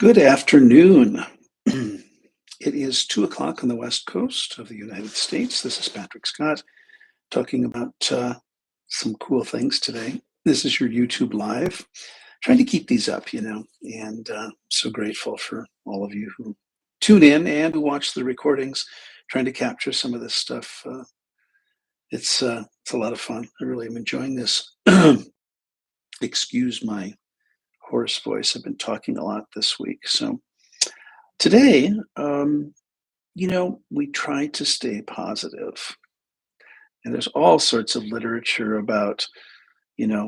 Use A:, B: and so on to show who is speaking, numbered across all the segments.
A: Good afternoon. It is 2 o'clock on the West Coast of the United States. This is Patrick Scott talking about some cool things today. This is your YouTube Live. Trying to keep these up, and so grateful for all of you who tune in and who watch the recordings, trying to capture some of this stuff. It's a lot of fun. I really am enjoying this. Excuse my hoarse voice. I've been talking a lot this week. So today, we try to stay positive. And there's all sorts of literature about,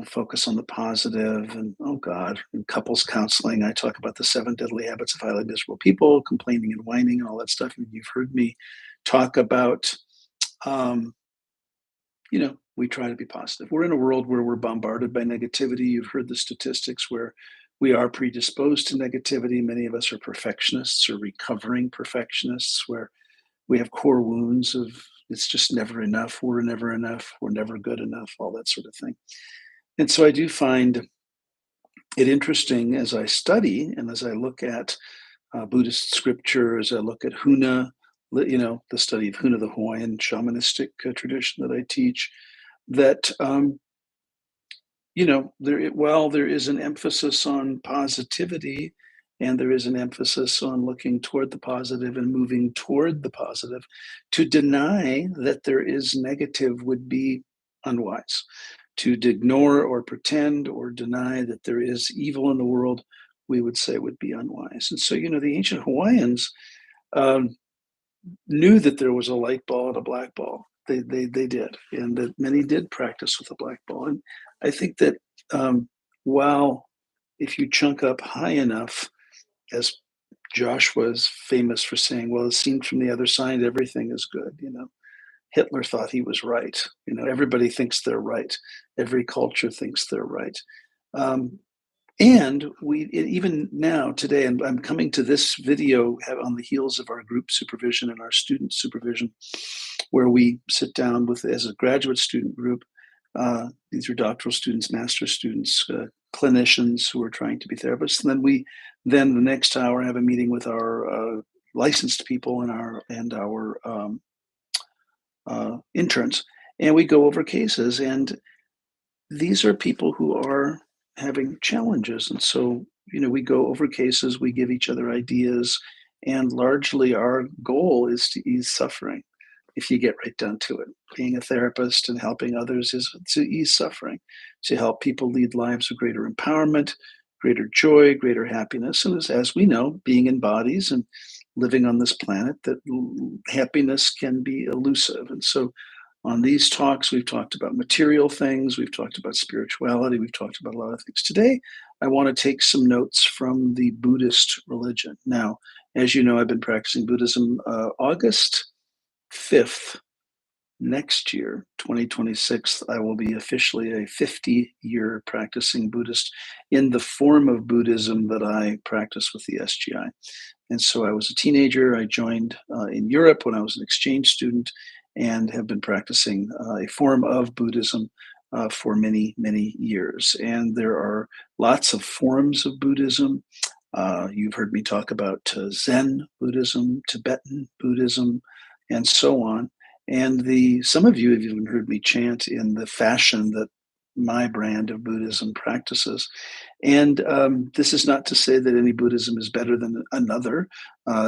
A: focus on the positive and, oh God, in couples counseling, I talk about the 7 deadly habits of highly miserable people, complaining and whining and all that stuff. And you've heard me talk about, um, we try to be positive. We're in a world where we're bombarded by negativity. You've heard the statistics where we are predisposed to negativity. Many of us are perfectionists or recovering perfectionists, where we have core wounds of it's just never enough, we're never good enough, all that sort of thing. And so I do find it interesting as I study and as I look at Buddhist scripture, as I look at Huna, the study of Huna, the Hawaiian shamanistic tradition that I teach, that while there is an emphasis on positivity and there is an emphasis on looking toward the positive and moving toward the positive, to deny that there is negative would be unwise. To ignore or pretend or deny that there is evil in the world, we would say would be unwise. And so, the ancient Hawaiians um, knew that there was a light ball and a black ball. They did, and that many did practice with a black ball. And I think that while if you chunk up high enough, as Josh was famous for saying, well, it seems from the other side everything is good. Hitler thought he was right. Everybody thinks they're right. Every culture thinks they're right. Um, and even now, today, and I'm coming to this video on the heels of our group supervision and our student supervision, where we sit down as a graduate student group. These are doctoral students, master's students, clinicians who are trying to be therapists. And then the next hour have a meeting with our licensed people and our interns, and we go over cases. And these are people who are having challenges. And so, we go over cases, we give each other ideas, and largely our goal is to ease suffering. If you get right down to it, being a therapist and helping others is to ease suffering, to help people lead lives of greater empowerment, greater joy, greater happiness. And as we know, being in bodies and living on this planet, that happiness can be elusive. And so on these talks, we've talked about material things, we've talked about spirituality, we've talked about a lot of things. Today, I want to take some notes from the Buddhist religion. Now, as you know, I've been practicing Buddhism August 5th. Next year, 2026, I will be officially a 50-year practicing Buddhist in the form of Buddhism that I practice with the SGI. And so I was a teenager. I joined in Europe when I was an exchange student and have been practicing a form of Buddhism for many, many years. And there are lots of forms of Buddhism. You've heard me talk about Zen Buddhism, Tibetan Buddhism, and so on. And some of you have even heard me chant in the fashion that my brand of Buddhism practices. And this is not to say that any Buddhism is better than another,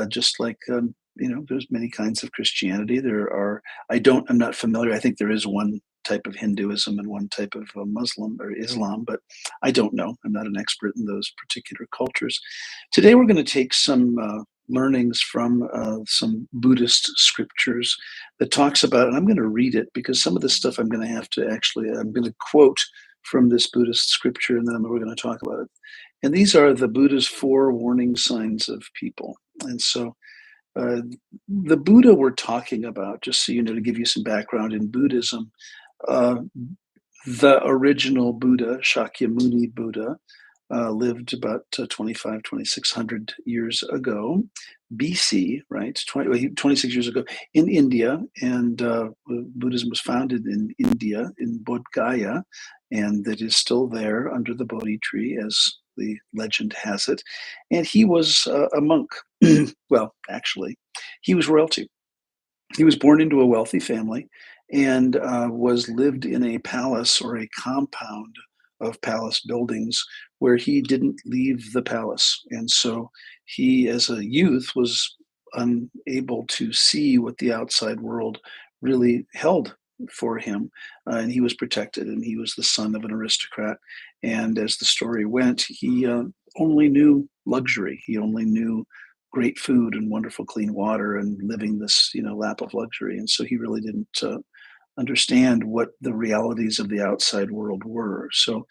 A: just like, there's many kinds of Christianity. I'm not familiar. I think there is one type of Hinduism and one type of Muslim or Islam, but I don't know. I'm not an expert in those particular cultures. Today, we're going to take some learnings from some Buddhist scriptures that talks about, and I'm going to read it because some of this stuff I'm going to quote from this Buddhist scripture, and then we're going to talk about it. And these are the Buddha's 4 warning signs of people. And so the Buddha we're talking about, just so you know, to give you some background in Buddhism, the original Buddha, Shakyamuni Buddha, lived about 2600 years ago, BC, right? 26 years ago in India. And Buddhism was founded in India, in Bodh Gaya, and that is still there under the Bodhi tree as the legend has it. And he was a monk. Well, actually, he was royalty. He was born into a wealthy family and was lived in a palace or a compound of palace buildings where he didn't leave the palace. And so he, as a youth, was unable to see what the outside world really held for him. And he was protected, and he was the son of an aristocrat. And as the story went, he only knew luxury. He only knew great food and wonderful clean water and living this, lap of luxury. And so he really didn't understand what the realities of the outside world were. So,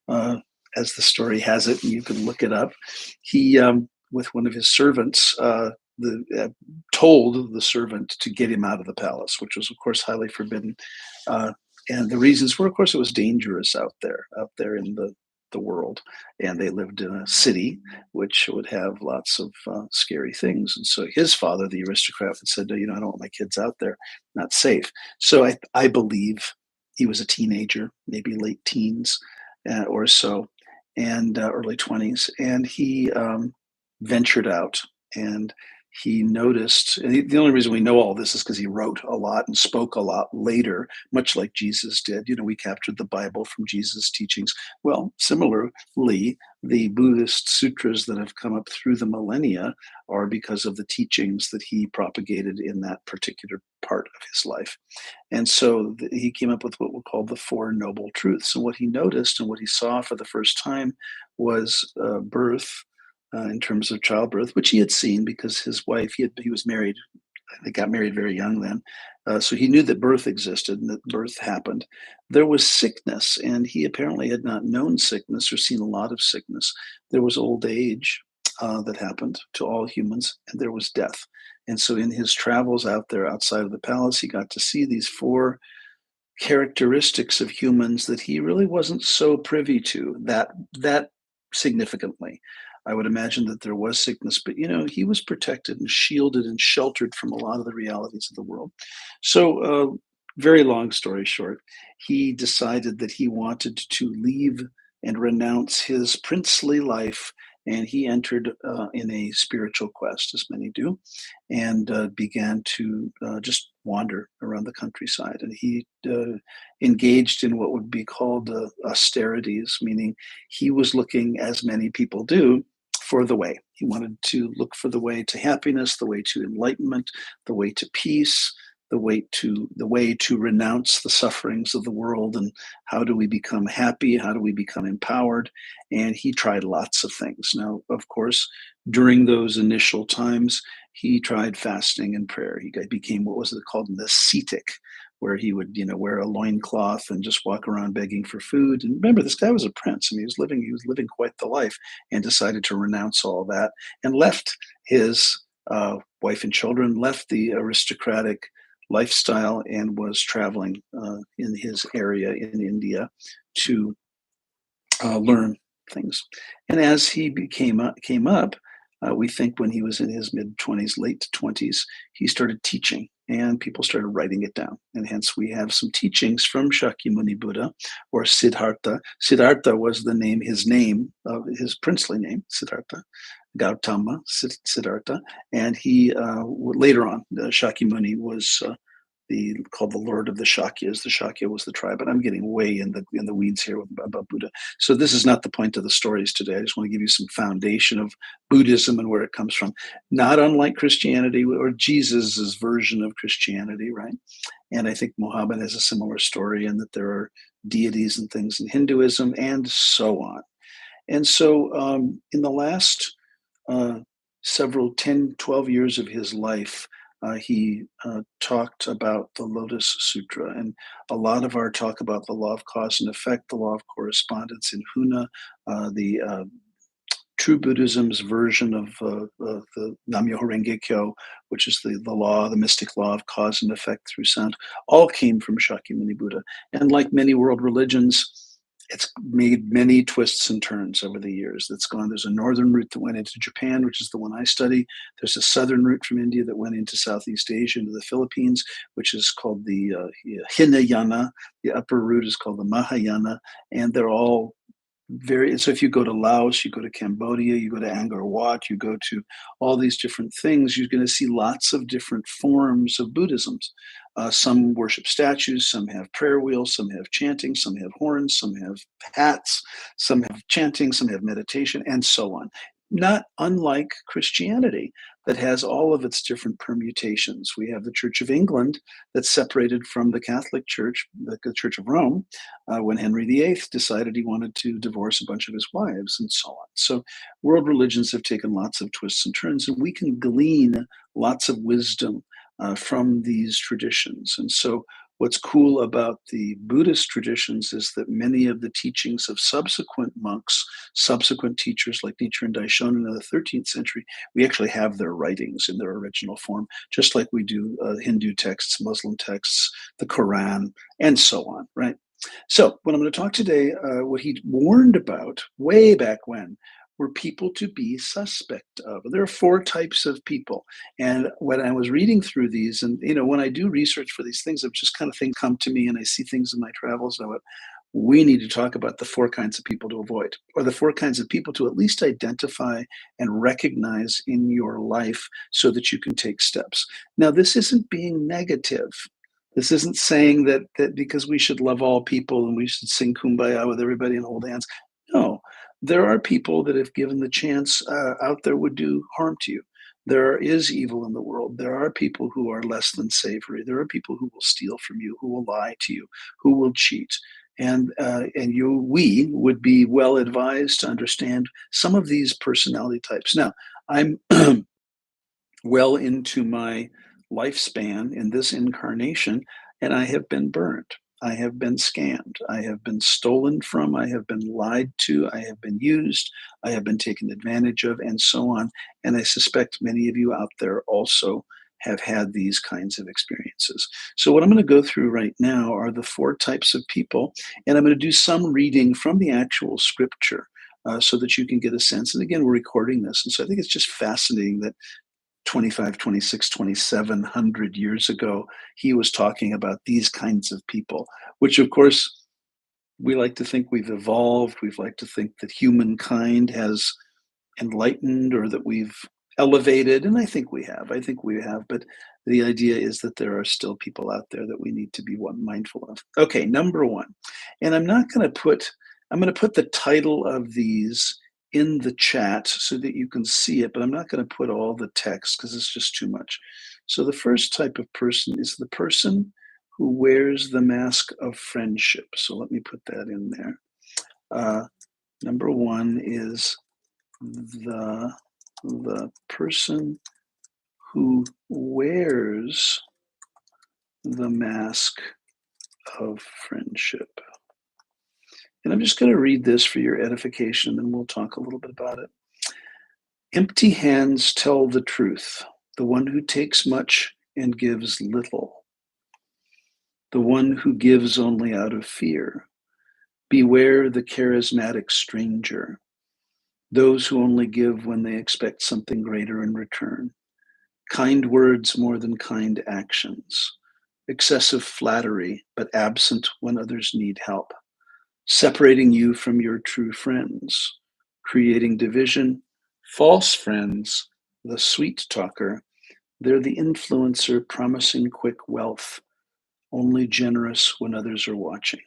A: uh, as the story has it, and you can look it up, he, with one of his servants, told the servant to get him out of the palace, which was, of course, highly forbidden. Uh, and the reasons were, of course, it was dangerous out there in the world, and they lived in a city which would have lots of scary things. And so his father, the aristocrat, had said, "No, I don't want my kids out there, not safe." So I believe he was a teenager, maybe late teens or so, and early 20s, and he ventured out. And he noticed, and the only reason we know all this is because he wrote a lot and spoke a lot later, much like Jesus did. We captured the Bible from Jesus' teachings. Well, similarly, the Buddhist sutras that have come up through the millennia are because of the teachings that he propagated in that particular part of his life. And so he came up with what we call the Four Noble Truths. And what he noticed and what he saw for the first time was birth, in terms of childbirth, which he had seen because his wife, he was married. They got married very young then. So he knew that birth existed and that birth happened. There was sickness, and he apparently had not known sickness or seen a lot of sickness. There was old age that happened to all humans, and there was death. And so in his travels out there outside of the palace, he got to see these four characteristics of humans that he really wasn't so privy to that significantly. I would imagine that there was sickness, but he was protected and shielded and sheltered from a lot of the realities of the world. So, very long story short, he decided that he wanted to leave and renounce his princely life, and he entered in a spiritual quest, as many do, and began to just wander around the countryside. And he engaged in what would be called austerities, meaning he was looking, as many people do, for the way. He wanted to look for the way to happiness, the way to enlightenment, the way to peace, the way to renounce the sufferings of the world, and how do we become happy, how do we become empowered. And he tried lots of things. Now, of course, during those initial times, he tried fasting and prayer. Became, what was it called, an ascetic, where he would, wear a loincloth and just walk around begging for food. And remember, this guy was a prince. I mean, he was living quite the life, and decided to renounce all that and left his wife and children, left the aristocratic lifestyle, and was traveling in his area in India to learn things. And as he came up, we think when he was in his mid 20s, late 20s, he started teaching, and people started writing it down. And hence we have some teachings from Shakyamuni Buddha, or Siddhartha. Siddhartha was his name, his princely name, Siddhartha. Gautama Siddhartha, and he later on, Shakyamuni was called the Lord of the Shakyas. The Shakya was the tribe, but I'm getting way in the weeds here about Buddha. So this is not the point of the stories today. I just want to give you some foundation of Buddhism and where it comes from. Not unlike Christianity or Jesus's version of Christianity, right? And I think Muhammad has a similar story in that there are deities and things in Hinduism and so on. And so in the last uh, several 10, 12 years of his life, he talked about the Lotus Sutra. And a lot of our talk about the law of cause and effect, the law of correspondence in Huna, the true Buddhism's version of the Nam-myoho Renge Kyo, which is the mystic law of cause and effect through sound, all came from Shakyamuni Buddha. And like many world religions, it's made many twists and turns over the years. There's a northern route that went into Japan, which is the one I study. There's a southern route from India that went into Southeast Asia, into the Philippines, which is called the Hinayana. The upper route is called the Mahayana, and they're all So if you go to Laos, you go to Cambodia, you go to Angkor Wat, you go to all these different things, you're going to see lots of different forms of Buddhisms. Some worship statues, some have prayer wheels, some have chanting, some have horns, some have hats, some have chanting, some have meditation, and so on. Not unlike Christianity, that has all of its different permutations. We have the Church of England that's separated from the Catholic Church, the Church of Rome, when Henry VIII decided he wanted to divorce a bunch of his wives, and so on. So world religions have taken lots of twists and turns, and we can glean lots of wisdom from these traditions. And so what's cool about the Buddhist traditions is that many of the teachings of subsequent monks, subsequent teachers like Nichiren Daishonin in the 13th century, we actually have their writings in their original form, just like we do Hindu texts, Muslim texts, the Quran, and so on, right? So, what I'm going to talk today, what he warned about way back when, were people to be suspect of. There are four types of people, and when I was reading through these, and when I do research for these things, I've just kind of things come to me, and I see things in my travels. And I went, we need to talk about the four kinds of people to avoid, or the four kinds of people to at least identify and recognize in your life, so that you can take steps. Now, this isn't being negative. This isn't saying that because we should love all people and we should sing kumbaya with everybody and hold hands. No, there are people that, if given the chance, out there would do harm to you. There is evil in the world. There are people who are less than savory. There are people who will steal from you, who will lie to you, who will cheat. We would be well advised to understand some of these personality types. Now, I'm well into my lifespan in this incarnation, and I have been burned. I have been scammed. I have been stolen from. I have been lied to. I have been used. I have been taken advantage of, and so on. And I suspect many of you out there also have had these kinds of experiences. So, what I'm going to go through right now are the four types of people, and I'm going to do some reading from the actual scripture. So that you can get a sense. And again, we're recording this. And so I think it's just fascinating that 25, 26, 2,700 years ago, he was talking about these kinds of people, which of course we like to think we've evolved. We'd like to think that humankind has enlightened or that we've elevated. And I think we have. I think we have. But the idea is that there are still people out there that we need to be mindful of. Okay, number one. And I'm going to put the title of these in the chat so that you can see it, but I'm not going to put all the text because it's just too much. So the first type of person is the person who wears the mask of friendship. So let me put that in there. Number one is the person who wears the mask of friendship. And I'm just going to read this for your edification, and then we'll talk a little bit about it. Empty hands tell the truth, the one who takes much and gives little, the one who gives only out of fear. Beware the charismatic stranger, those who only give when they expect something greater in return. Kind words more than kind actions, excessive flattery, but absent when others need help. Separating you from your true friends, creating division, false friends, the sweet talker, they're the influencer promising quick wealth, only generous when others are watching.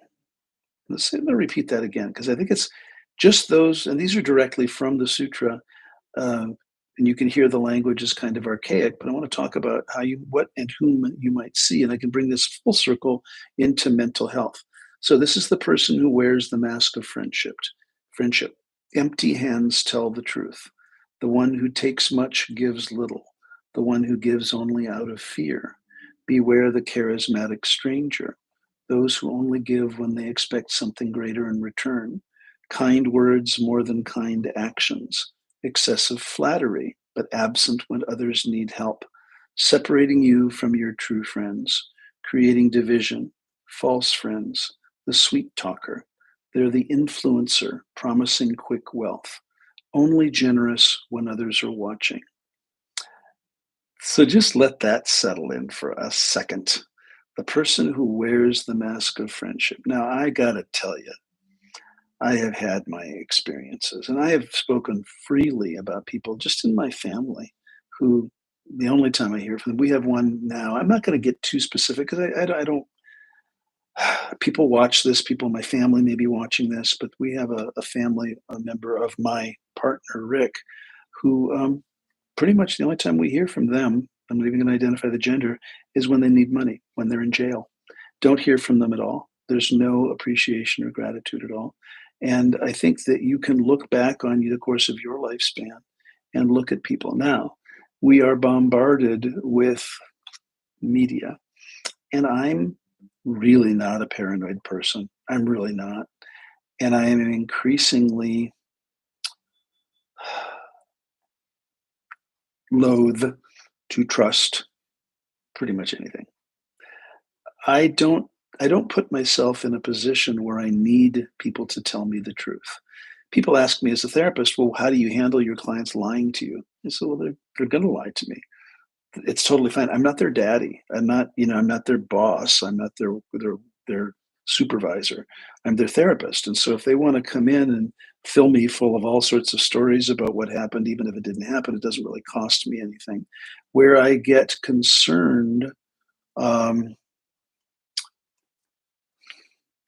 A: Let me repeat that again, because I think it's just those, and these are directly from the sutra, and you can hear the language is kind of archaic, but I want to talk about what and whom you might see, and I can bring this full circle into mental health. So this is the person who wears the mask of friendship. Friendship. Empty hands tell the truth. The one who takes much gives little. The one who gives only out of fear. Beware the charismatic stranger. Those who only give when they expect something greater in return. Kind words more than kind actions. Excessive flattery, but absent when others need help. Separating you from your true friends. Creating division. False friends. The sweet talker. They're the influencer promising quick wealth. Only generous when others are watching. So just let that settle in for a second. The person who wears the mask of friendship. Now, I got to tell you, I have had my experiences, and I have spoken freely about people just in my family who the only time I hear from them, we have one now. I'm not going to get too specific because I don't. People watch this. People in my family may be watching this, but we have a family, a member of my partner, Rick, who pretty much the only time we hear from them, I'm not even going to identify the gender, is when they need money, when they're in jail. Don't hear from them at all. There's no appreciation or gratitude at all. And I think that you can look back on the course of your lifespan and look at people now. We are bombarded with media, and I'm really not a paranoid person. I'm really not. And I am increasingly loath to trust pretty much anything. I don't I don't put myself in a position where I need people to tell me the truth. People ask me as a therapist, "Well, how do you handle your clients lying to you?" I said, "Well, they're gonna lie to me. It's totally fine. I'm not their daddy. I'm not, I'm not their boss. I'm not their supervisor. I'm their therapist. And so if they want to come in and fill me full of all sorts of stories about what happened, even if it didn't happen, it doesn't really cost me anything. Where I get concerned, um,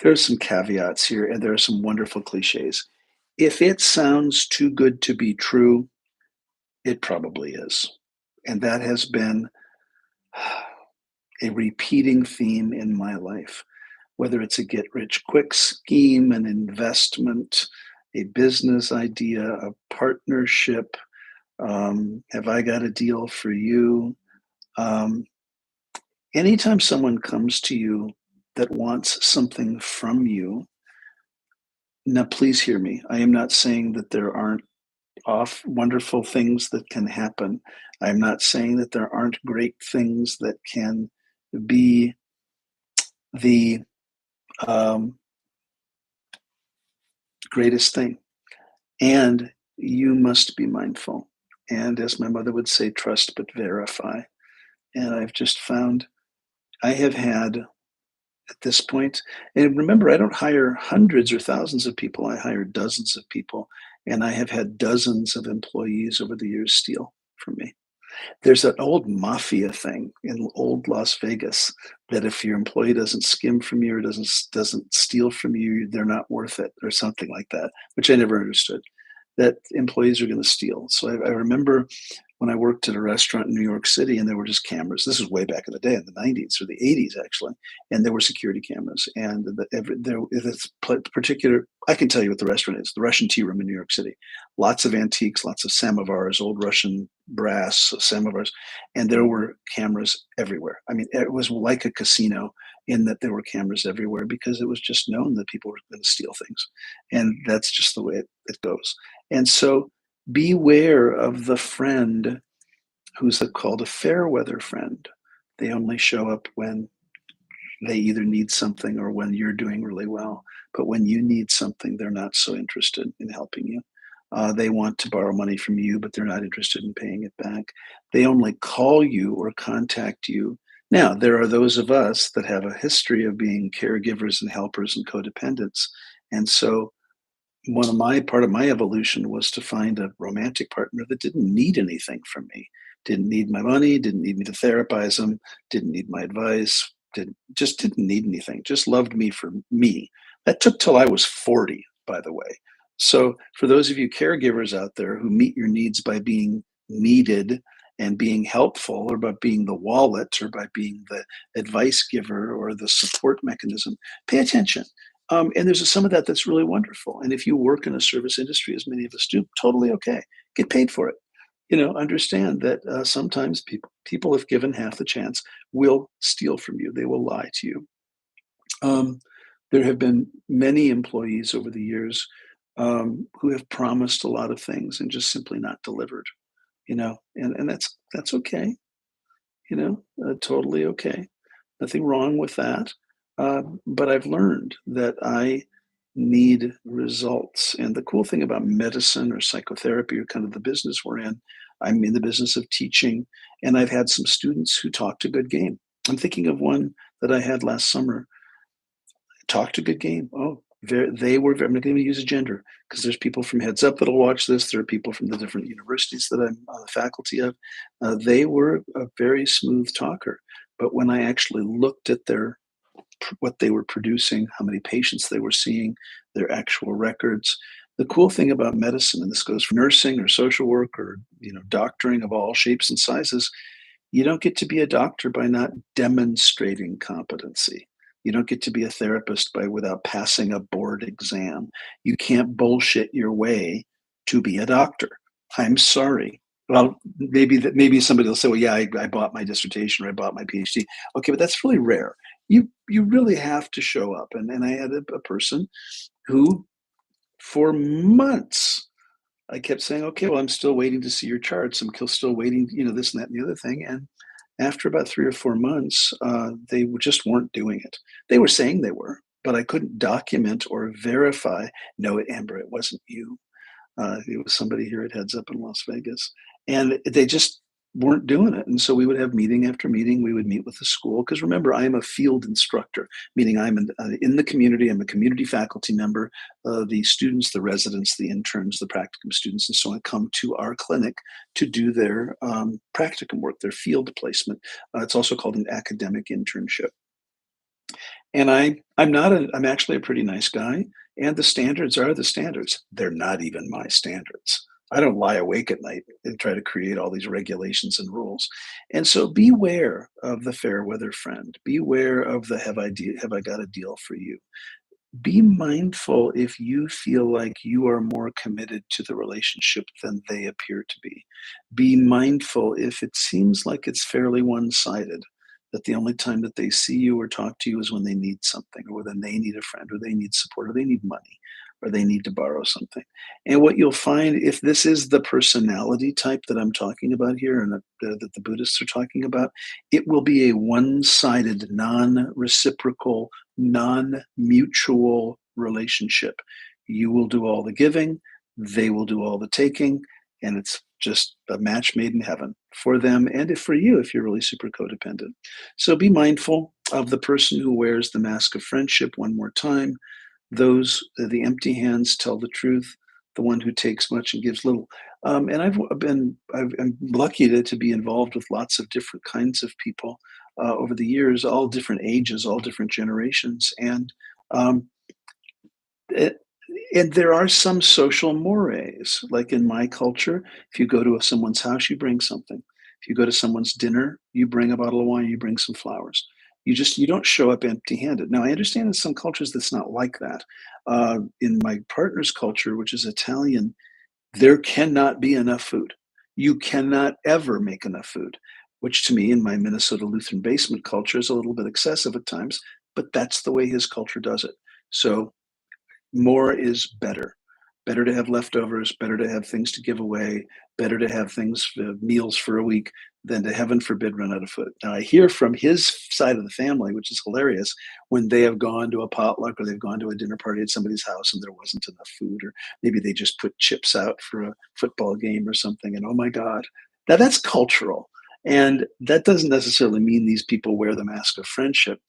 A: there's some caveats here, and there are some wonderful cliches. If it sounds too good to be true, it probably is. And that has been a repeating theme in my life, whether it's a get rich quick scheme, an investment, a business idea, a partnership. Have I got a deal for you? Um, Anytime someone comes to you that wants something from you, now please hear me. I am not saying that there aren't off wonderful things that can happen. I'm not saying that there aren't great things that can be the um, greatest thing. And you must be mindful. And as my mother would say, trust but verify. And I've just found I have had at this point, and remember, I don't hire hundreds or thousands of people, I hire dozens of people. And I have had dozens of employees over the years steal from me. There's an old mafia thing in old Las Vegas that if your employee doesn't skim from you or doesn't steal from you, they're not worth it, or something like that, which I never understood. That employees are going to steal. So I remember when I worked at a restaurant in New York City, and there were just cameras. This was way back in the day, in the '90s or the '80s, actually, and there were security cameras. And this particular, I can tell you what the restaurant is: the Russian Tea Room in New York City. Lots of antiques, lots of samovars, old Russian brass samovars, and there were cameras everywhere. I mean, it was like a casino in that there were cameras everywhere because it was just known that people were going to steal things, and that's just the way it goes. And so beware of the friend who's called a fair weather friend. They only show up when they either need something or when you're doing really well. But when you need something, they're not so interested in helping you. They want to borrow money from you, but they're not interested in paying it back. They only call you or contact you. Now, there are those of us that have a history of being caregivers and helpers and codependents. And so part of my evolution was to find a romantic partner that didn't need anything from me, didn't need my money, didn't need me to therapize them, didn't need my advice, didn't need anything, just loved me for me. That took till I was 40, by the way. So for those of you caregivers out there who meet your needs by being needed and being helpful, or by being the wallet, or by being the advice giver or the support mechanism, pay attention. And there's some of that that's really wonderful. And if you work in a service industry, as many of us do, totally okay. Get paid for it. Understand that sometimes people, if given half the chance, will steal from you. They will lie to you. Um, there have been many employees over the years who have promised a lot of things and just simply not delivered. And that's okay. Totally okay. Nothing wrong with that. But I've learned that I need results. And the cool thing about medicine or psychotherapy, or kind of the business we're in, I'm in the business of teaching, and I've had some students who talked a good game. I'm thinking of one that I had last summer. Talked a good game. Oh, They were I'm not gonna use a gender because there's people from Heads Up that'll watch this. There are people from the different universities that I'm on the faculty of. They were a very smooth talker, but when I actually looked at their what they were producing, how many patients they were seeing, their actual records. The cool thing about medicine, and this goes for nursing or social work or doctoring of all shapes and sizes, you don't get to be a doctor by not demonstrating competency. You don't get to be a therapist by without passing a board exam. You can't bullshit your way to be a doctor. I'm sorry. Well, maybe somebody will say, "Well, yeah, I bought my dissertation or I bought my PhD." Okay, but that's really rare. You really have to show up. And I had a person who, for months, I kept saying, "Okay, well, I'm still waiting to see your charts. Still waiting, this and that and the other thing." And after about 3 or 4 months, just weren't doing it. They were saying they were, but I couldn't document or verify, "No, Amber, it wasn't you. It was somebody here at Heads Up in Las Vegas." And they just weren't doing it. And so we would have meeting after meeting. We would meet with the school because remember, I am a field instructor, meaning I'm in the community. I'm a community faculty member. The students, the residents, the interns, the practicum students, and so on come to our clinic to do their practicum work, their field placement. It's also called an academic internship. And I'm actually a pretty nice guy, and the standards are the standards. They're not even my standards. I don't lie awake at night and try to create all these regulations and rules. And so beware of the fair weather friend. Beware of the have I got a deal for you? Be mindful if you feel like you are more committed to the relationship than they appear to be. Be mindful if it seems like it's fairly one sided, that the only time that they see you or talk to you is when they need something, or when they need a friend, or they need support, or they need money, or they need to borrow something. And what you'll find, if this is the personality type that I'm talking about here and that the Buddhists are talking about, it will be a one sided, non reciprocal, non-mutual relationship. You will do all the giving, they will do all the taking, and it's just a match made in heaven for them and if for you if you're really super codependent. So be mindful of the person who wears the mask of friendship one more time. The empty hands tell the truth. The one who takes much and gives little. And I'm lucky to be involved with lots of different kinds of people over the years, all different ages, all different generations, um, it, and there are some social mores. Like in my culture, if you go to someone's house, you bring something. If you go to someone's dinner, you bring a bottle of wine, you bring some flowers. You don't show up empty-handed. Now, I understand in some cultures that's not like that. In my partner's culture, which is Italian, there cannot be enough food. You cannot ever make enough food, which to me, in my Minnesota Lutheran basement culture, is a little bit excessive at times, but that's the way his culture does it. So more is better. Better to have leftovers, better to have things to give away, better to have things, meals for a week than to heaven forbid run out of food. Now, I hear from his side of the family, which is hilarious, when they have gone to a potluck or they've gone to a dinner party at somebody's house and there wasn't enough food, or maybe they just put chips out for a football game or something. And oh my God, now that's cultural. And that doesn't necessarily mean these people wear the mask of friendship,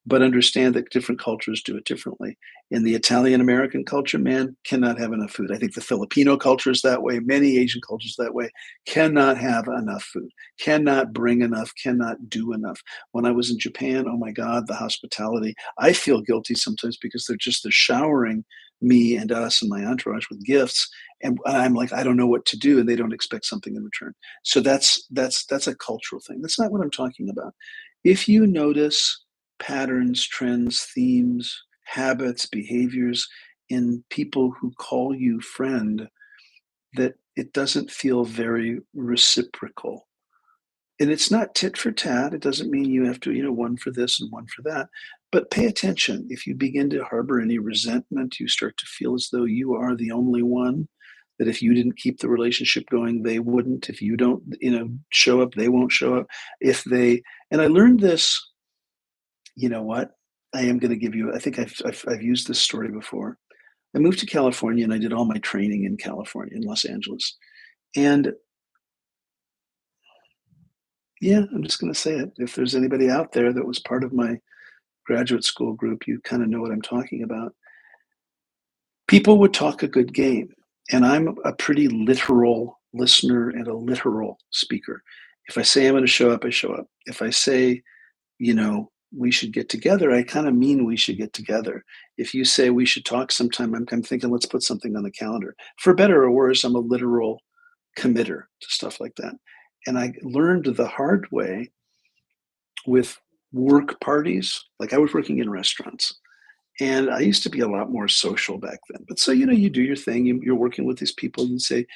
A: but understand that different cultures do it differently. In the Italian American culture, man, cannot have enough food. I think the Filipino culture is that way. Many Asian cultures that way. Cannot have enough food. Cannot bring enough. Cannot do enough. When I was in Japan, oh my God, the hospitality. I feel guilty sometimes because they're showering me and us and my entourage with gifts, and I'm like, I don't know what to do, and they don't expect something in return. So that's a cultural thing. That's not what I'm talking about. If you notice patterns, trends, themes, habits, behaviors in people who call you friend, that it doesn't feel very reciprocal. And it's not tit for tat. It doesn't mean you have to, one for this and one for that. But pay attention. If you begin to harbor any resentment, you start to feel as though you are the only one, that if you didn't keep the relationship going, they wouldn't. If you don't, show up, they won't show up. And I learned this, you know what? I am going to give you, I think I've used this story before. I moved to California and I did all my training in California, in Los Angeles. And yeah, I'm just going to say it. If there's anybody out there that was part of my graduate school group, you kind of know what I'm talking about. People would talk a good game, and I'm a pretty literal listener and a literal speaker. If I say I'm going to show up, I show up. If I say, we should get together, I kind of mean we should get together. If you say we should talk sometime, I'm thinking let's put something on the calendar. For better or worse, I'm a literal committer to stuff like that. And I learned the hard way with work parties. Like I was working in restaurants. And I used to be a lot more social back then. But so, you do your thing. You're working with these people. You say,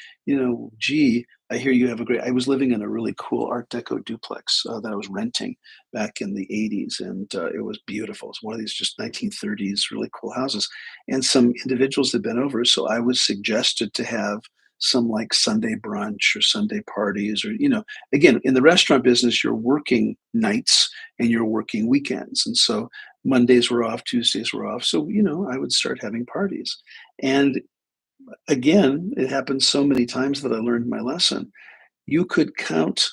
A: gee, I hear you have a great. I was living in a really cool Art Deco duplex that I was renting back in the 80s. And it was beautiful. It's one of these just 1930s really cool houses. And some individuals had been over. So I was suggested to have some like Sunday brunch or Sunday parties or, again, in the restaurant business, you're working nights and you're working weekends. And so Mondays were off, Tuesdays were off. So, I would start having parties. And again, it happened so many times that I learned my lesson. You could count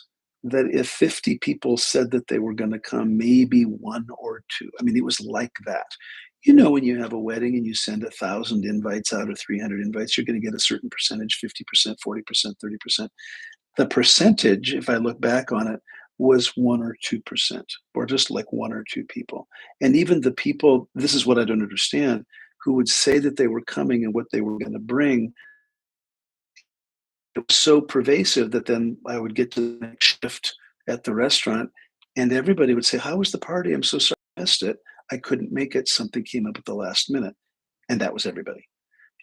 A: that if 50 people said that they were going to come, maybe one or two. I mean, it was like that. When you have a wedding and you send 1,000 invites out or 300 invites, you're going to get a certain percentage, 50%, 40%, 30%. The percentage, if I look back on it, was 1 or 2%, or just like one or two people. And even the people, this is what I don't understand, who would say that they were coming and what they were going to bring, it was so pervasive that then I would get to the next shift at the restaurant and everybody would say, "How was the party? I'm so sorry I missed it. I couldn't make it. Something came up at the last minute." And that was everybody.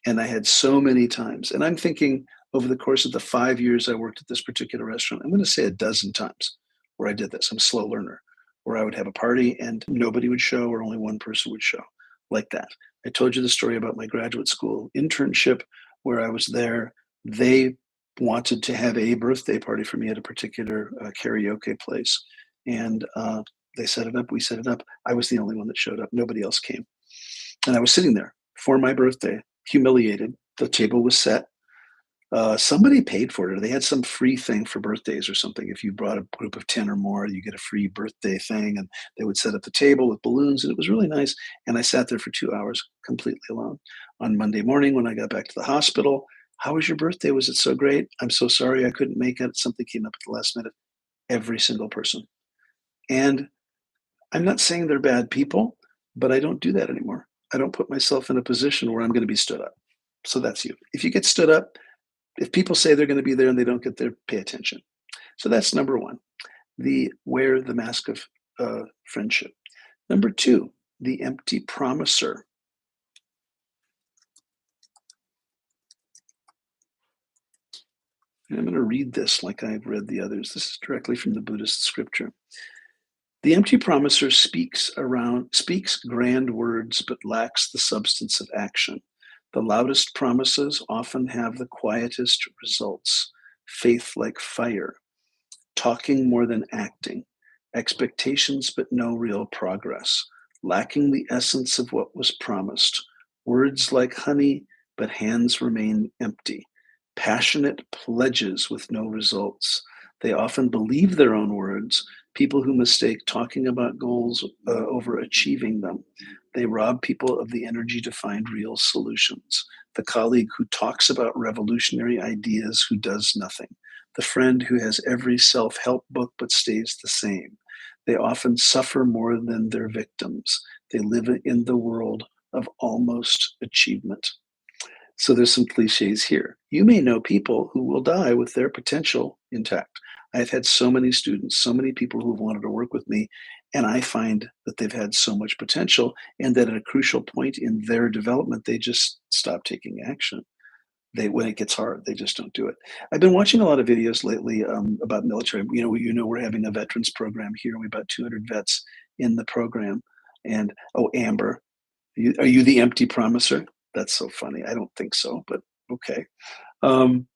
A: And I had so many times. And I'm thinking over the course of the 5 years I worked at this particular restaurant, I'm going to say a dozen times where I did this. I'm a slow learner, where I would have a party and nobody would show or only one person would show, like that. I told you the story about my graduate school internship where I was there. They wanted to have a birthday party for me at a particular karaoke place. And they set it up. We set it up. I was the only one that showed up. Nobody else came. And I was sitting there for my birthday, humiliated. The table was set. Somebody paid for it, or they had some free thing for birthdays or something. If you brought a group of 10 or more, you get a free birthday thing. And they would set up the table with balloons, and it was really nice. And I sat there for 2 hours completely alone. On Monday morning, when I got back to the hospital, how was your birthday? Was it so great? I'm so sorry I couldn't make it. Something came up at the last minute. Every single person. And I'm not saying they're bad people, but I don't do that anymore. I don't put myself in a position where I'm going to be stood up. So that's you. If you get stood up, if people say they're going to be there and they don't get there, pay attention. So that's number one, the wear the mask of friendship. Number two, the empty promiser. And I'm going to read this like I've read the others. This is directly from the Buddhist scripture. The empty promiser speaks grand words but lacks the substance of action. The loudest promises often have the quietest results. Faith like fire, talking more than acting, expectations but no real progress, lacking the essence of what was promised, words like honey but hands remain empty, passionate pledges with no results. They often believe their own words, people who mistake talking about goals over achieving them. They rob people of the energy to find real solutions. The colleague who talks about revolutionary ideas who does nothing. The friend who has every self help book but stays the same. They often suffer more than their victims. They live in the world of almost achievement. So there's some cliches here. You may know people who will die with their potential intact. I've had so many students, so many people who've wanted to work with me, and I find that they've had so much potential and that at a crucial point in their development, they just stop taking action. When it gets hard, they just don't do it. I've been watching a lot of videos lately about military. We're having a veterans program here. We have about 200 vets in the program. And oh, Amber, are you the empty promiser? That's so funny. I don't think so, but okay. Um,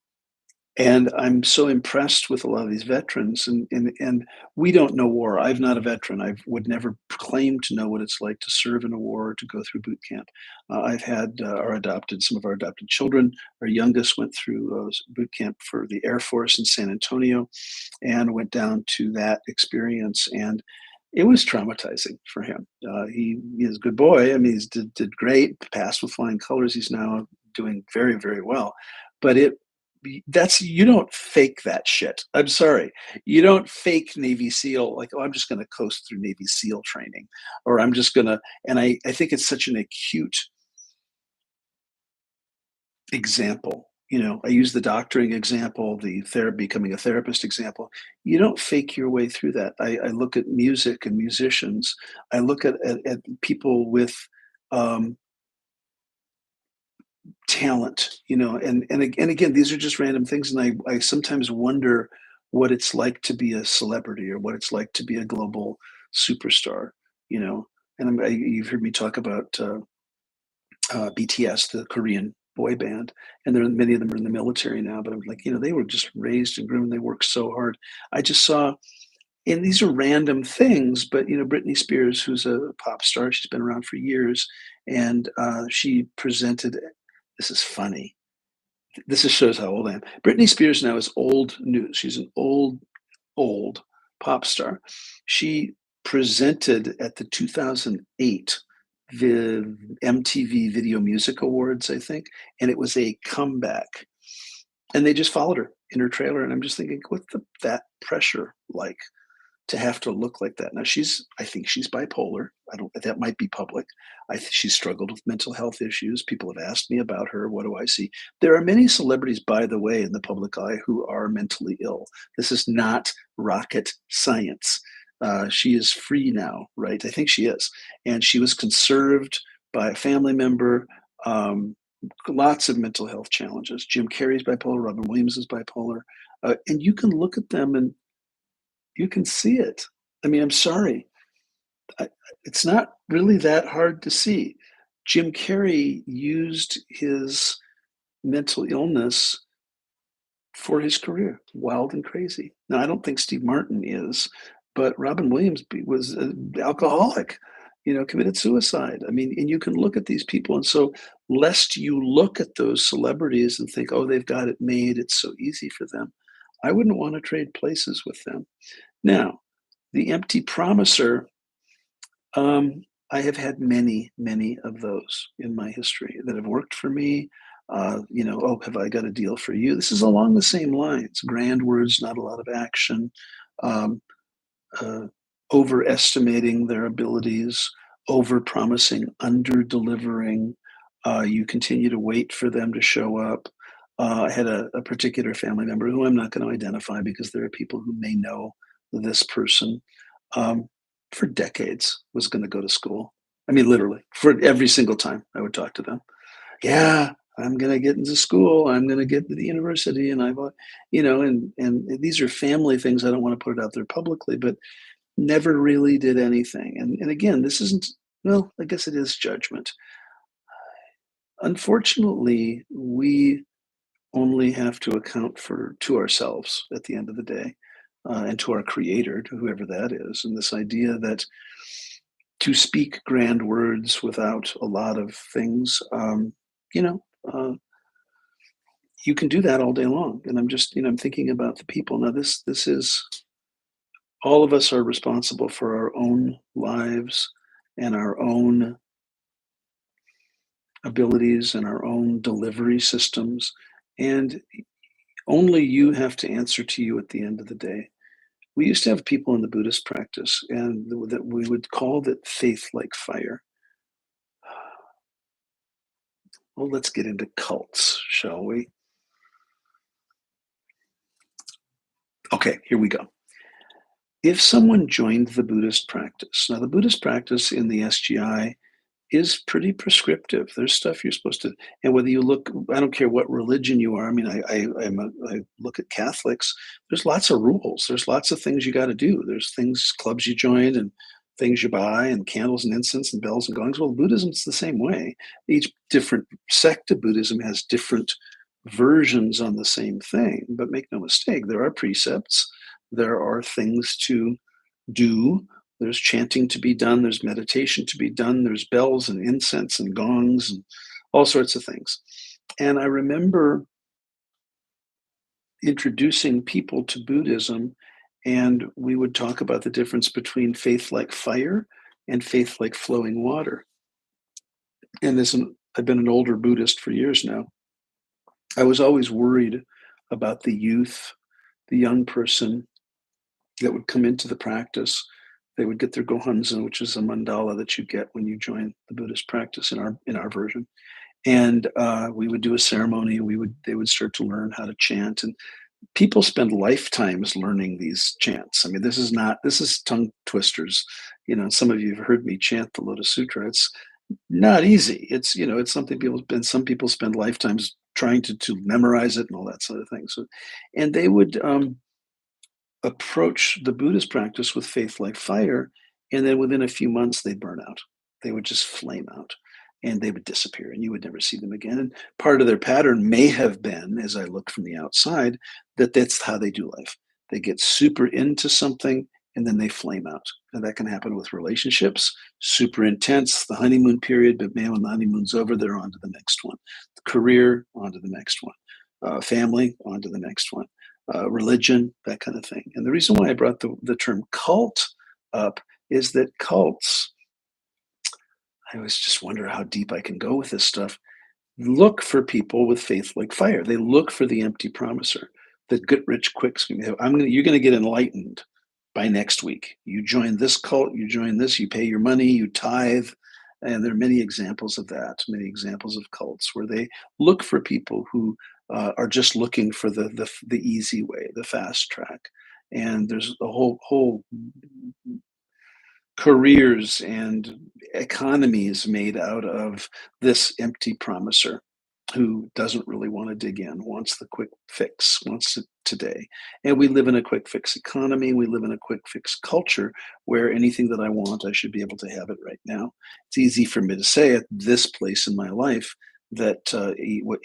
A: and I'm so impressed with a lot of these veterans, and we don't know war. I'm not a veteran. I would never claim to know what it's like to serve in a war or to go through boot camp. I've had some of our adopted children. Our youngest went through boot camp for the Air Force in San Antonio, and went down to that experience. And It was traumatizing for him. He's a good boy. I mean, did great, passed with flying colors. He's now doing very, very well. But that's you don't fake that shit. I'm sorry. You don't fake Navy SEAL like, oh, I'm just going to coast through Navy SEAL training, or I'm just going to. And I think it's such an acute example. I use the doctoring example, the therapy, becoming a therapist example. You don't fake your way through that. I look at music and musicians. I look at people with um, talent, and again, these are just random things. And I sometimes wonder what it's like to be a celebrity or what it's like to be a global superstar, you know. And you've heard me talk about BTS, the Korean boy band, and many of them are in the military now. But I'm like, they were just raised and groomed. They worked so hard. I just saw, and these are random things, but Britney Spears, who's a pop star, she's been around for years, and she presented. This is funny. This just shows how old I am. Britney Spears now is old news. She's an old pop star. She presented at the 2008 the MTV Video Music Awards, I think, and it was a comeback. And they just followed her in her trailer, and I'm just thinking, what's that pressure like? To have to look like that. Now I think she's bipolar. I don't that might be public. She's struggled with mental health issues. People have asked me about her. What do I see? There are many celebrities, by the way, in the public eye who are mentally ill. This is not rocket science. She is free now, right? I think she is. And she was conserved by a family member. Um, Lots of mental health challenges. Jim Carrey's bipolar. Robin Williams is bipolar. And you can look at them and you can see it. I mean, I'm sorry. I, it's not really that hard to see. Jim Carrey used his mental illness for his career, wild and crazy. Now, I don't think Steve Martin is, but Robin Williams was an alcoholic, committed suicide. I mean, and you can look at these people. And so, lest you look at those celebrities and think, oh, they've got it made, it's so easy for them, I wouldn't want to trade places with them. Now, the empty promiser, I have had many, many of those in my history that have worked for me. Oh, have I got a deal for you? This is along the same lines. Grand words, not a lot of action, um, uh, overestimating their abilities, over promising, under delivering. You continue to wait for them to show up. I had a particular family member who I'm not going to identify because there are people who may know this person, um, for decades was going to go to school. I mean, literally, for every single time I would talk to them. Yeah, I'm going to get into school. I'm going to get to the university, and and these are family things. I don't want to put it out there publicly, but never really did anything. And again, this isn't. Well, I guess it is judgment. Unfortunately, we only have to account for to ourselves at the end of the day, and to our creator, to whoever that is. And this idea that to speak grand words without a lot of things, you know, uh, you can do that all day long. And I'm just, I'm thinking about the people. Now, this is all of us are responsible for our own lives and our own abilities and our own delivery systems. And only you have to answer to you at the end of the day. We used to have people in the Buddhist practice, and that we would call that faith like fire. Well, let's get into cults, shall we? Okay, here we go. If someone joined the Buddhist practice, now the Buddhist practice in the SGI is pretty prescriptive. There's stuff you're supposed to, and whether you look, I don't care what religion you are. I mean, I look at Catholics. There's lots of rules. There's lots of things you got to do. There's things, clubs you join, and things you buy, and candles and incense and bells and gongs. Well, Buddhism's the same way. Each different sect of Buddhism has different versions on the same thing. But make no mistake, there are precepts. There are things to do. There's chanting to be done. There's meditation to be done. There's bells and incense and gongs and all sorts of things. And I remember introducing people to Buddhism, And we would talk about the difference between faith like fire and faith like flowing water. And I've been an older Buddhist for years now. I was always worried about the youth, the young person that would come into the practice. They would get their gohonzon, which is a mandala that you get when you join the Buddhist practice in our version. And we would do a ceremony. They would start to learn how to chant, and people spend lifetimes learning these chants. I mean, this is tongue twisters. Some of you have heard me chant the Lotus Sutra. It's not easy. It's something some people spend lifetimes trying to memorize it and all that sort of thing. So, and they would approach the Buddhist practice with faith like fire, and then within a few months they'd burn out. They would just flame out and they would disappear and you would never see them again. And part of their pattern may have been, as I look from the outside, that that's how they do life. They get super into something and then they flame out. And that can happen with relationships, super intense, the honeymoon period, but man, when the honeymoon's over, they're on to the next one. Career, on to the next one. Family, on to the next one. Religion, that kind of thing. And the reason why I brought the term cult up is that cults, I always just wonder how deep I can go with this stuff, look for people with faith like fire. They look for the empty promiser, the get rich quick scheme. You're going to get enlightened by next week. You join this cult, you join this, you pay your money, you tithe. And there are many examples of that, many examples of cults where they look for people who are just looking for the easy way, the fast track. And there's a whole careers and economies made out of this empty promiser who doesn't really want to dig in, wants the quick fix, wants it today. And we live in a quick fix economy. We live in a quick fix culture where anything that I want, I should be able to have it right now. It's easy for me to say at this place in my life that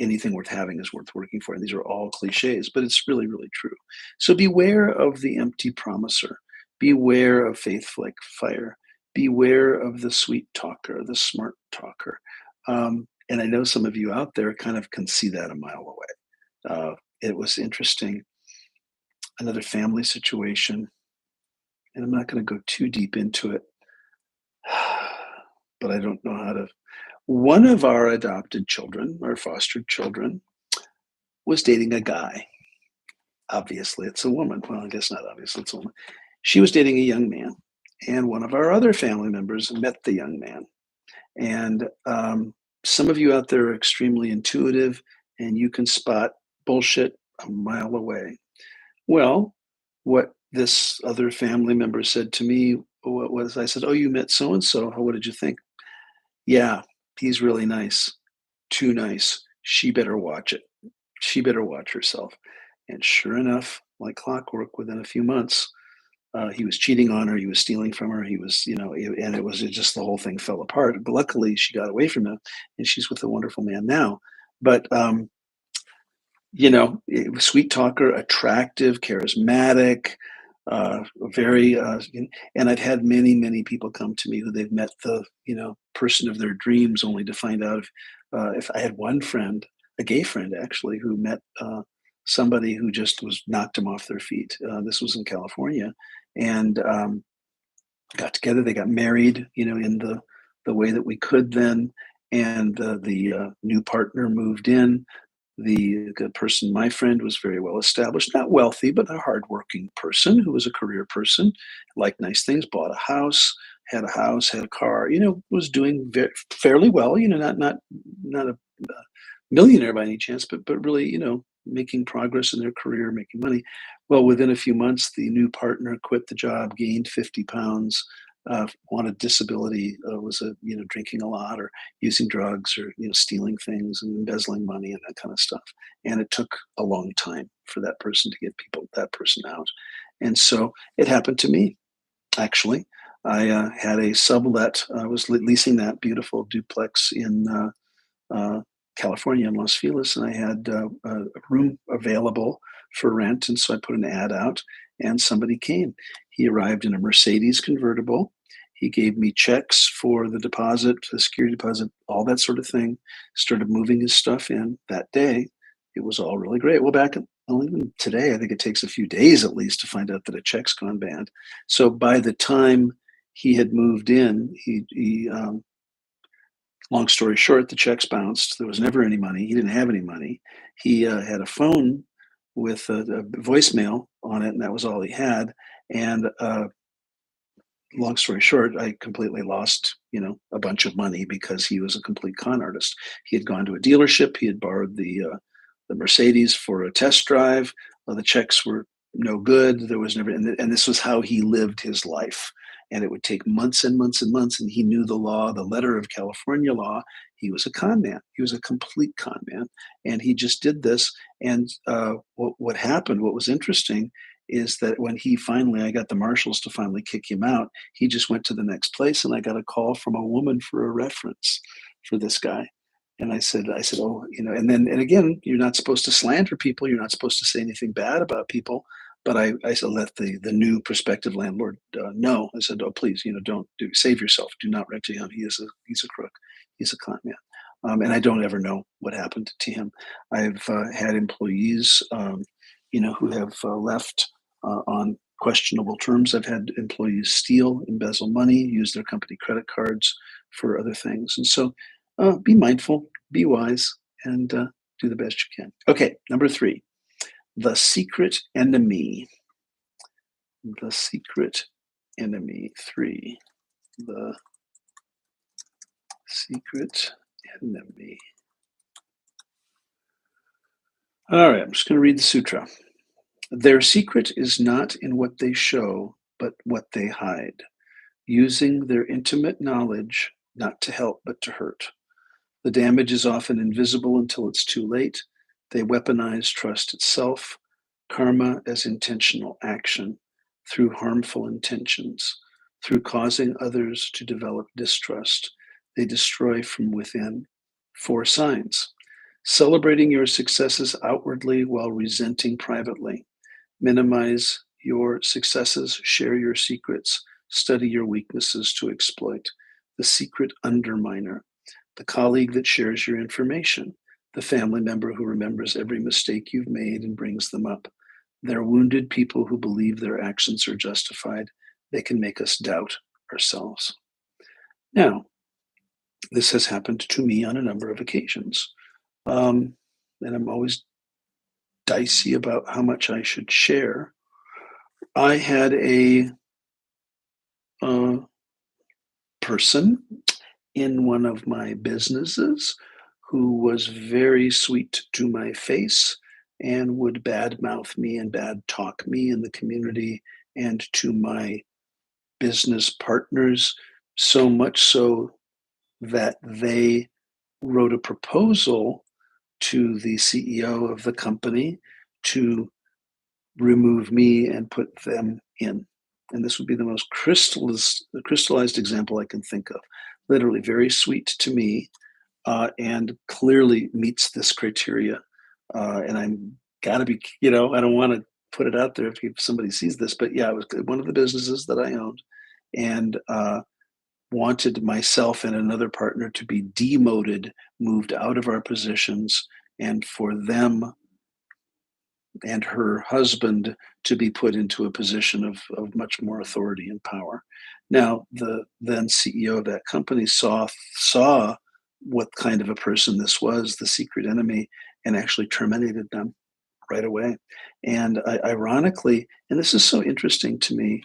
A: anything worth having is worth working for. And these are all cliches, but it's really, really true. So beware of the empty promiser. Beware of faith like fire. Beware of the sweet talker, the smart talker. And I know some of you out there kind of can see that a mile away. It was interesting. Another family situation, and I'm not going to go too deep into it, but I don't know how to. One of our adopted children, our fostered children, was dating a guy. Obviously, it's a woman. Well, I guess not obviously, it's a woman. She was dating a young man, and one of our other family members met the young man. And some of you out there are extremely intuitive and you can spot bullshit a mile away. Well, what this other family member said to me was, I said, "Oh, you met so and so. What did you think?" "Yeah, he's really nice. Too nice. She better watch it. She better watch herself." And sure enough, like clockwork, within a few months, he was cheating on her. He was stealing from her. He was, and it just the whole thing fell apart. But luckily, she got away from him, and she's with a wonderful man now. But sweet talker, attractive, charismatic, very. And I've had many, many people come to me who they've met the person of their dreams, only to find out if I had one friend, a gay friend actually, who met. Somebody who just was knocked them off their feet. This was in California, and got together. They got married, in the way that we could then. And the new partner moved in. The person, my friend, was very well established, not wealthy, but a hardworking person who was a career person, liked nice things, bought a house, had a car, was doing fairly well, not a millionaire by any chance, but really, making progress in their career, making money. Well, within a few months, the new partner quit the job, gained 50 pounds, wanted disability, was drinking a lot or using drugs or stealing things and embezzling money and that kind of stuff. And it took a long time for that person to get that person out. And so it happened to me. Actually, I had a sublet. I was leasing that beautiful duplex in uh, California in Los Feliz, and I had a room available for rent. And so I put an ad out, and somebody came. He arrived in a Mercedes convertible. He gave me checks for the deposit, the security deposit, all that sort of thing. Started moving his stuff in that day. It was all really great. Well, Well, even today, I think it takes a few days at least to find out that a check's gone banned. So by the time he had moved in, long story short, the checks bounced. There was never any money. He didn't have any money. He had a phone with a voicemail on it, and that was all he had. And long story short, I completely lost, a bunch of money because he was a complete con artist. He had gone to a dealership. He had borrowed the Mercedes for a test drive. The checks were no good. There was never, and this was how he lived his life. And it would take months and months and months. And he knew the law, the letter of California law. He was a con man. He was a complete con man, and he just did this. And what happened? What was interesting is that when I got the marshals to finally kick him out. He just went to the next place, and I got a call from a woman for a reference for this guy. And I said, oh, and again, you're not supposed to slander people. You're not supposed to say anything bad about people. But I said, let the new prospective landlord know. I said, oh, please, don't save yourself. Do not rent to him. He's a crook. He's a con man. And I don't ever know what happened to him. I've had employees, who have left on questionable terms. I've had employees steal, embezzle money, use their company credit cards for other things. And so be mindful, be wise, and do the best you can. Okay, number 3, the secret enemy. The secret enemy. 3, the secret enemy. All right, I'm just going to read the sutra. Their secret is not in what they show, but what they hide, using their intimate knowledge not to help but to hurt. The damage is often invisible until it's too late. They weaponize trust itself, karma as intentional action through harmful intentions, through causing others to develop distrust. They destroy from within. 4 signs. Celebrating your successes outwardly while resenting privately. Minimize your successes, share your secrets, study your weaknesses to exploit. The secret underminer, the colleague that shares your information, the family member who remembers every mistake you've made and brings them up. They're wounded people who believe their actions are justified. They can make us doubt ourselves. Now, this has happened to me on a number of occasions. And I'm always dicey about how much I should share. I had a uh, person in one of my businesses who was very sweet to my face and would badmouth me and bad talk me in the community and to my business partners, so much so that they wrote a proposal to the CEO of the company to remove me and put them in. And this would be the most crystallized example I can think of. Literally, very sweet to me, and clearly meets this criteria. And I'm got to be, I don't want to put it out there if somebody sees this, but yeah, it was one of the businesses that I owned, and wanted myself and another partner to be demoted, moved out of our positions, and for them and her husband to be put into a position of much more authority and power. Now, the then CEO of that company saw what kind of a person this was, the secret enemy, and actually terminated them right away. And ironically, and this is so interesting to me,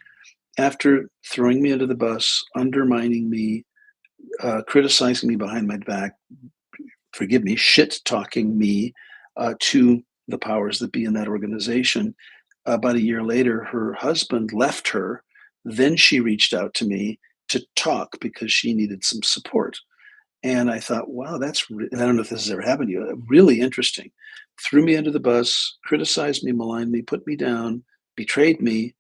A: after throwing me under the bus, undermining me, criticizing me behind my back, forgive me, shit talking me to the powers that be in that organization. About a year later, her husband left her. Then she reached out to me to talk because she needed some support. And I thought, wow, I don't know if this has ever happened to you, really interesting. Threw me under the bus, criticized me, maligned me, put me down, betrayed me,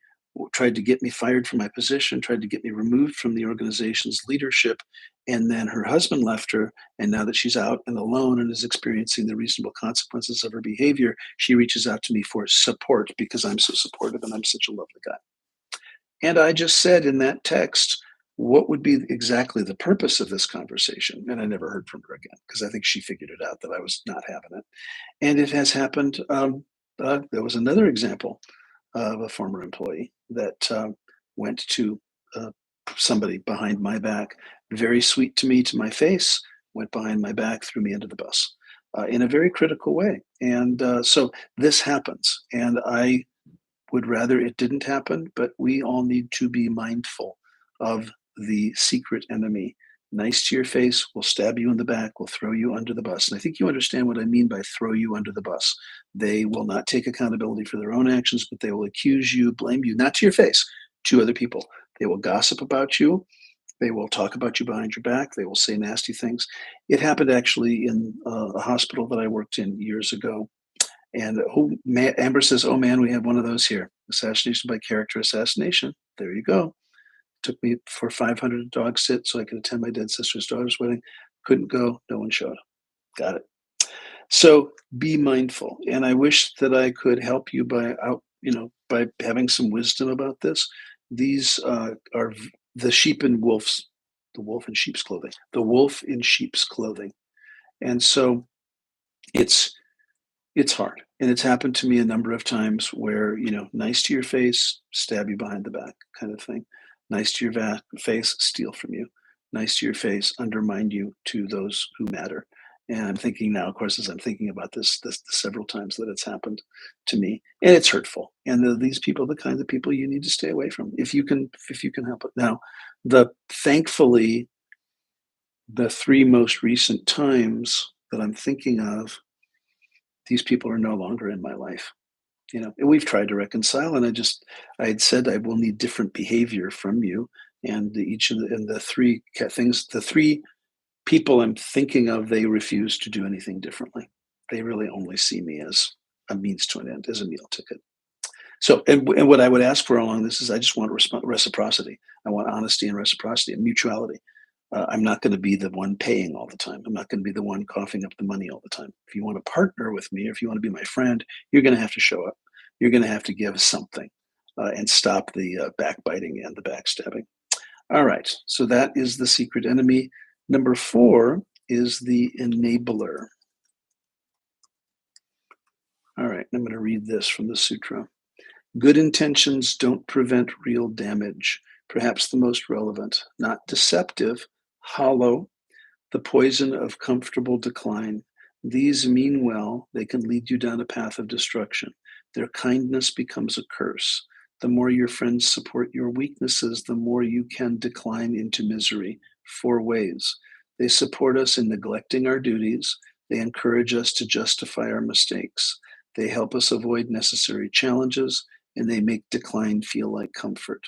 A: tried to get me fired from my position, tried to get me removed from the organization's leadership. And then her husband left her. And now that she's out and alone and is experiencing the reasonable consequences of her behavior, she reaches out to me for support because I'm so supportive and I'm such a lovely guy. And I just said in that text, what would be exactly the purpose of this conversation? And I never heard from her again because I think she figured it out that I was not having it. And it has happened There was another example of a former employee that went to uh, somebody behind my back, very sweet to me to my face, went behind my back, threw me under the bus in a very critical way. And so this happens. And I would rather it didn't happen, but we all need to be mindful of the secret enemy. Nice to your face, will stab you in the back, will throw you under the bus. And I think you understand what I mean by throw you under the bus. They will not take accountability for their own actions, but they will accuse you, blame you, not to your face, to other people. They will gossip about you. They will talk about you behind your back. They will say nasty things. It happened actually in a hospital that I worked in years ago. And oh, man, Amber says, "Oh man, we have one of those here. Assassination by character assassination." There you go. Took me for 500 dog sit so I could attend my dead sister's daughter's wedding. Couldn't go. No one showed. Got it. So be mindful. And I wish that I could help you by having some wisdom about this. These are the sheep and wolves, the wolf in sheep's clothing, the wolf in sheep's clothing. And so it's it's hard, and it's happened to me a number of times where, nice to your face, stab you behind the back kind of thing. Nice to your face, steal from you. Nice to your face, undermine you to those who matter. And I'm thinking now, of course, as I'm thinking about this several times that it's happened to me, and it's hurtful. And these people, are the kinds of people you need to stay away from if you can help it. Now, the thankfully, the three most recent times that I'm thinking of, these people are no longer in my life. And we've tried to reconcile, and I had said I will need different behavior from you. And each of the three things, the three people I'm thinking of, they refuse to do anything differently. They really only see me as a means to an end, as a meal ticket. So, and what I would ask for along this is I just want reciprocity. I want honesty and reciprocity and mutuality. I'm not going to be the one paying all the time. I'm not going to be the one coughing up the money all the time. If you want to partner with me, or if you want to be my friend, you're going to have to show up. You're going to have to give something and stop the backbiting and the backstabbing. All right. So that is the secret enemy. Number 4 is the enabler. All right. I'm going to read this from the sutra. Good intentions don't prevent real damage. Perhaps the most relevant, not deceptive, hollow, the poison of comfortable decline. These mean well, they can lead you down a path of destruction. Their kindness becomes a curse. The more your friends support your weaknesses, the more you can decline into misery. 4 ways. They support us in neglecting our duties. They encourage us to justify our mistakes. They help us avoid necessary challenges, and they make decline feel like comfort.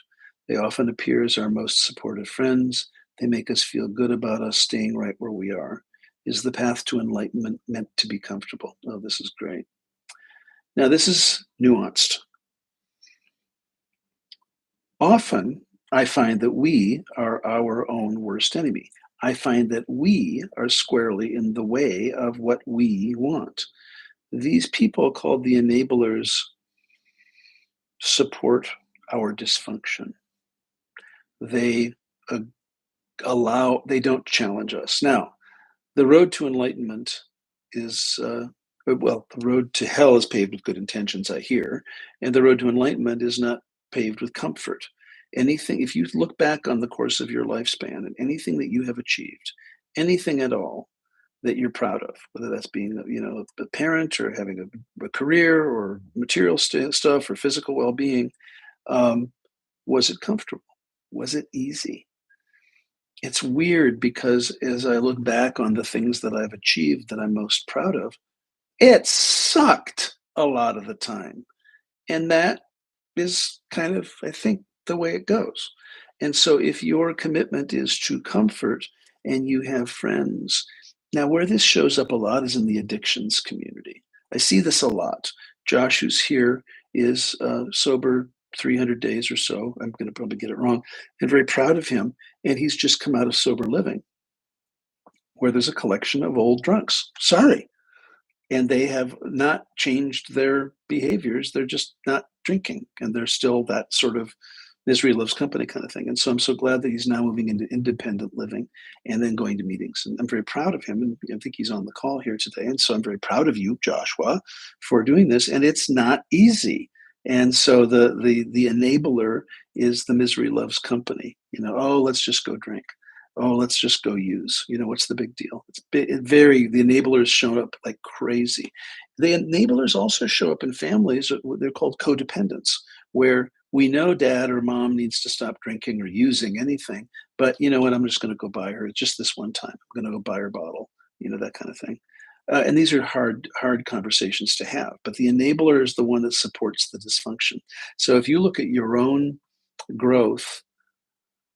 A: They often appear as our most supportive friends. They make us feel good about us staying right where we are. Is the path to enlightenment meant to be comfortable? Oh, this is great. Now, this is nuanced. Often, I find that we are our own worst enemy. I find that we are squarely in the way of what we want. These people called the enablers support our dysfunction. They they don't challenge us. Now, the road to enlightenment is, the road to hell is paved with good intentions, I hear, and the road to enlightenment is not paved with comfort. Anything, if you look back on the course of your lifespan and anything that you have achieved, anything at all that you're proud of, whether that's being, a parent or having a career or material stuff or physical well-being, um, was it comfortable? Was it easy? It's weird because as I look back on the things that I've achieved that I'm most proud of, it sucked a lot of the time. And that is kind of, I think, the way it goes. And so if your commitment is to comfort and you have friends, now where this shows up a lot is in the addictions community. I see this a lot. Josh, who's here, is sober 300 days or so. I'm going to probably get it wrong, and very proud of him. And he's just come out of sober living, where there's a collection of old drunks. Sorry. And they have not changed their behaviors. They're just not drinking. And they're still that sort of misery loves company kind of thing. And so I'm so glad that he's now moving into independent living and then going to meetings. And I'm very proud of him. And I think he's on the call here today. And so I'm very proud of you, Joshua, for doing this. And it's not easy. And so the enabler is the misery loves company. Oh, let's just go drink. Oh, let's just go use. What's the big deal? The enablers show up like crazy. The enablers also show up in families. They're called codependents, where we know dad or mom needs to stop drinking or using anything, but you know what? I'm just going to go buy her just this one time. I'm going to go buy her a bottle, that kind of thing. And these are hard conversations to have. But the enabler is the one that supports the dysfunction. So if you look at your own growth,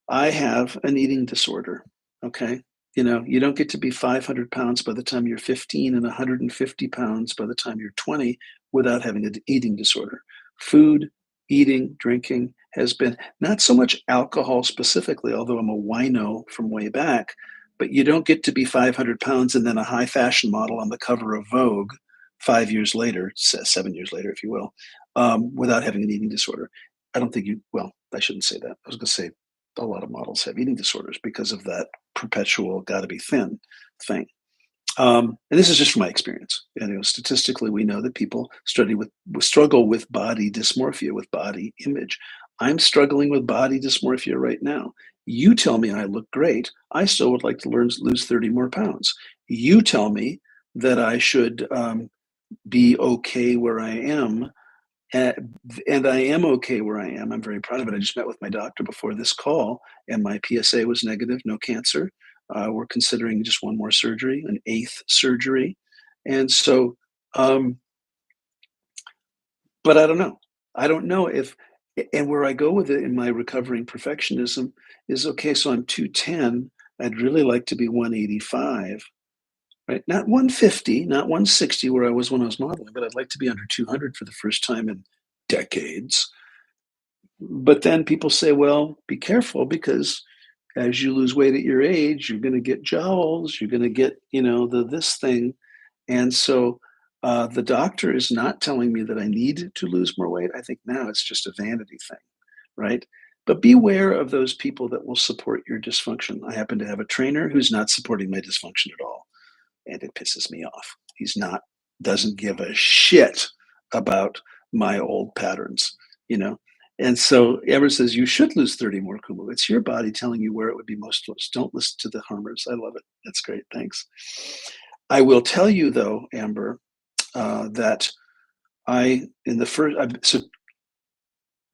A: I have an eating disorder. Okay. You don't get to be 500 pounds by the time you're 15 and 150 pounds by the time you're 20 without having an eating disorder. Food, eating, drinking has been not so much alcohol specifically, although I'm a wino from way back, but you don't get to be 500 pounds and then a high fashion model on the cover of Vogue 5 years later, 7 years later, if you will, without having an eating disorder. I don't think well, I shouldn't say that. I was going to say a lot of models have eating disorders because of that perpetual gotta be thin thing. And this is just from my experience. Statistically, we know that people struggle with body dysmorphia, with body image. I'm struggling with body dysmorphia right now. You tell me I look great. I still would like to lose 30 more pounds. You tell me that I should be okay where I am, and I am okay where I am. I'm very proud of it. I just met with my doctor before this call, and my PSA was negative, no cancer. We're considering just one more surgery, an eighth surgery. And so, um, but I don't know. I don't know if, and where I go with it in my recovering perfectionism is okay, so I'm 210. I'd really like to be 185, right? Not 150, not 160 where I was when I was modeling, but I'd like to be under 200 for the first time in decades. But then people say, well, be careful because as you lose weight at your age, you're going to get jowls, you're going to get, this thing. And so the doctor is not telling me that I need to lose more weight. I think now it's just a vanity thing, right? But beware of those people that will support your dysfunction. I happen to have a trainer who's not supporting my dysfunction at all, and it pisses me off. Doesn't give a shit about my old patterns, you know? And so Ever says you should lose 30 more kumu. It's your body telling you where it would be most close. Don't listen to the harmers. I love it. That's great. Thanks. I will tell you though, Amber, that so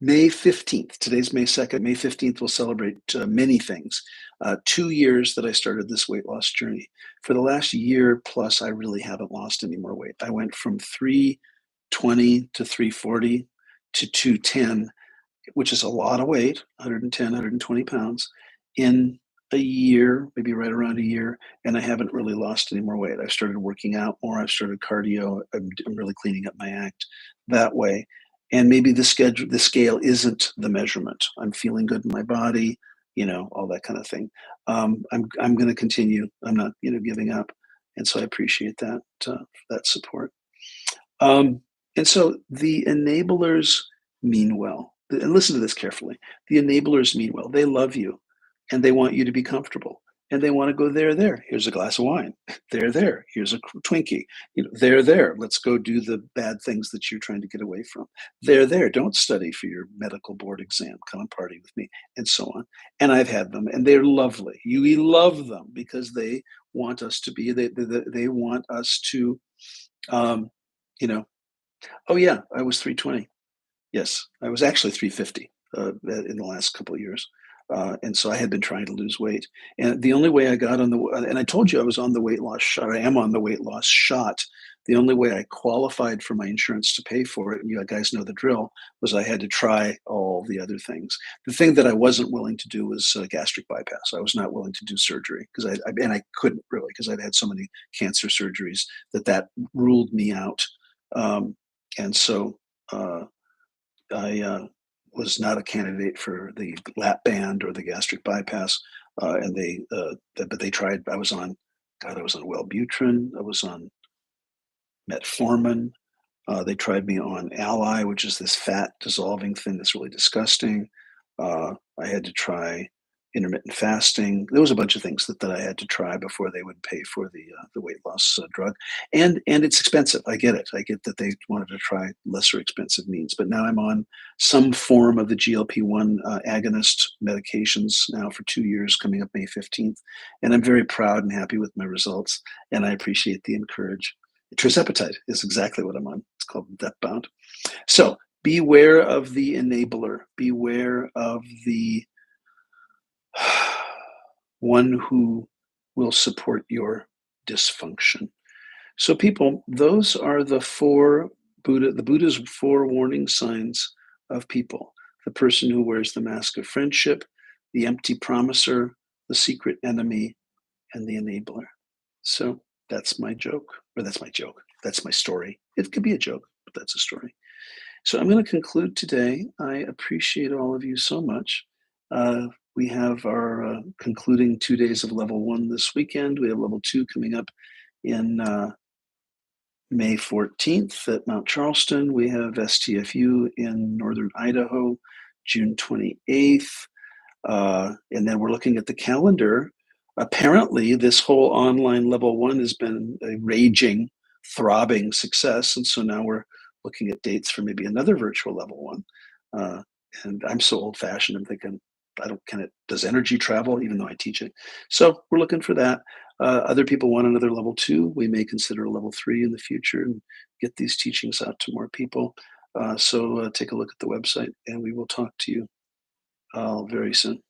A: May 15th, today's May 2nd, May 15th, we'll celebrate many things. 2 years that I started this weight loss journey. For the last year plus, I really haven't lost any more weight. I went from 320 to 340 to 210, which is a lot of weight, 110, 120 pounds, in a year, maybe right around a year, and I haven't really lost any more weight. I've started working out more. I've started cardio. I'm really cleaning up my act that way. And maybe the scale isn't the measurement. I'm feeling good in my body, all that kind of thing. I'm going to continue. I'm not, giving up, and so I appreciate that support. And so the enablers mean well. And listen to this carefully. The enablers mean well. They love you and they want you to be comfortable. And they want to go there. Here's a glass of wine. There. Here's a Twinkie. There. Let's go do the bad things that you're trying to get away from. There. Don't study for your medical board exam. Come and party with me, and so on. And I've had them, and they're lovely. You love them because they want us to be. They want us to, um, you know, oh yeah, I was 320. Yes, I was actually 350 in the last couple of years. And so I had been trying to lose weight. And the only way I got and I told you I was on the weight loss shot. I am on the weight loss shot. The only way I qualified for my insurance to pay for it, and you guys know the drill, was I had to try all the other things. The thing that I wasn't willing to do was gastric bypass. I was not willing to do surgery because and I couldn't really because I'd had so many cancer surgeries that ruled me out. And so I was not a candidate for the lap band or the gastric bypass. But they tried. I was on Wellbutrin. I was on metformin. They tried me on Ally, which is this fat dissolving thing that's really disgusting. I had to try intermittent fasting. There was a bunch of things that I had to try before they would pay for the weight loss drug, and it's expensive. I get it. I get that they wanted to try lesser expensive means, but now I'm on some form of the GLP-1 agonist medications now for 2 years, coming up May 15th, and I'm very proud and happy with my results, and I appreciate the encourage. Trizepatide is exactly what I'm on. It's called Zepbound. So beware of the enabler. Beware of the one who will support your dysfunction. So, people, those are the Buddha's four warning signs of people: the person who wears the mask of friendship, the empty promiser, the secret enemy, and the enabler. So, that's my joke, or that's my joke. That's my story. It could be a joke, but that's a story. So I'm going to conclude today. I appreciate all of you so much. We have our concluding 2 days of level one this weekend. We have level two coming up in May 14th at Mount Charleston. We have STFU in Northern Idaho, June 28th. And then we're looking at the calendar. Apparently, this whole online level one has been a raging, throbbing success. And so now we're looking at dates for maybe another virtual level one. Uh, and I'm so old fashioned, I'm thinking, I don't, can it, does energy travel, even though I teach it? So we're looking for that. Other people want another level two. We may consider a level three in the future and get these teachings out to more people. So take a look at the website and we will talk to you very soon.